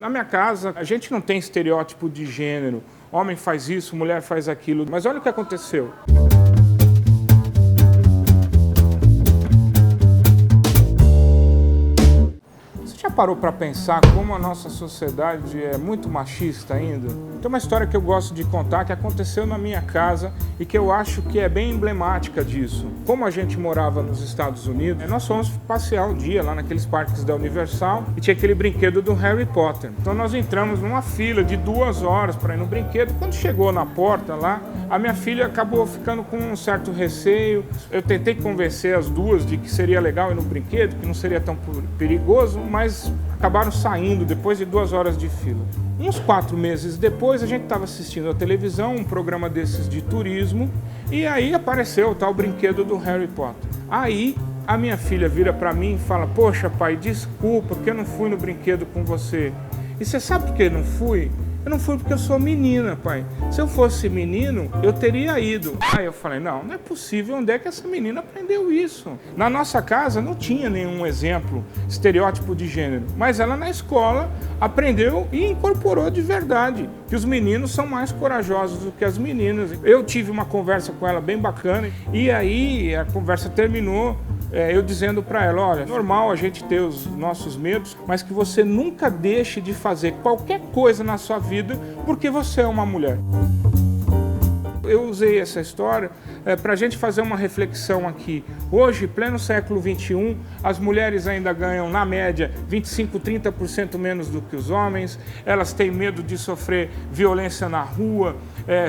Na minha casa, a gente não tem estereótipo de gênero. Homem faz isso, mulher faz aquilo. Mas olha o que aconteceu. Você já parou para pensar como a nossa sociedade é muito machista ainda? Tem uma história que eu gosto de contar que aconteceu na minha casa e que eu acho que é bem emblemática disso. Como a gente morava nos Estados Unidos, nós fomos passear um dia lá naqueles parques da Universal e tinha aquele brinquedo do Harry Potter. Então nós entramos numa fila de 2 horas para ir no brinquedo. Quando chegou na porta lá, a minha filha acabou ficando com um certo receio. Eu tentei convencer as duas de que seria legal ir no brinquedo, que não seria tão perigoso, mas acabaram saindo depois de 2 horas de fila. Uns 4 meses depois, a gente estava assistindo a televisão, um programa desses de turismo, e aí apareceu o tal brinquedo do Harry Potter. Aí a minha filha vira para mim e fala: "Poxa, pai, desculpa que eu não fui no brinquedo com você." E você sabe por que eu não fui? Eu não fui porque eu sou menina, pai. Se eu fosse menino, eu teria ido. Aí eu falei: não é possível. Onde é que essa menina aprendeu isso? Na nossa casa não tinha nenhum exemplo, estereótipo de gênero. Mas ela na escola aprendeu e incorporou de verdade que os meninos são mais corajosos do que as meninas. Eu tive uma conversa com ela bem bacana e aí a conversa terminou eu dizendo para ela: olha, é normal a gente ter os nossos medos, mas que você nunca deixe de fazer qualquer coisa na sua vida porque você é uma mulher. Eu usei essa história para a gente fazer uma reflexão aqui. Hoje, pleno século XXI, as mulheres ainda ganham, na média, 25, 30% menos do que os homens. Elas têm medo de sofrer violência na rua,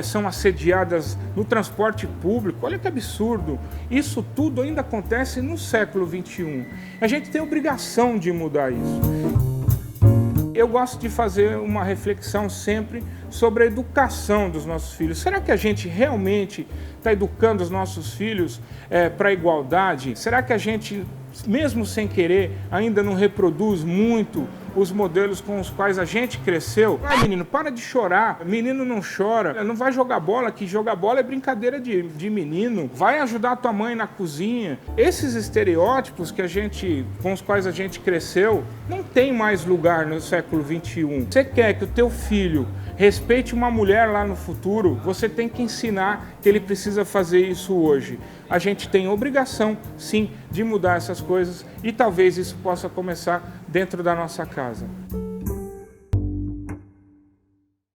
são assediadas no transporte público. Olha que absurdo. Isso tudo ainda acontece no século XXI. A gente tem obrigação de mudar isso. Eu gosto de fazer uma reflexão sempre sobre a educação dos nossos filhos. Será que a gente realmente está educando os nossos filhos para a igualdade? Será que a gente, mesmo sem querer, ainda não reproduz muito os modelos com os quais a gente cresceu? Ah, menino, para de chorar. Menino não chora. Não vai jogar bola, que jogar bola é brincadeira de menino. Vai ajudar a tua mãe na cozinha. Esses estereótipos com os quais a gente cresceu não tem mais lugar no século XXI. Você quer que o teu filho respeite uma mulher lá no futuro, você tem que ensinar que ele precisa fazer isso hoje. A gente tem obrigação, sim, de mudar essas coisas e talvez isso possa começar dentro da nossa casa.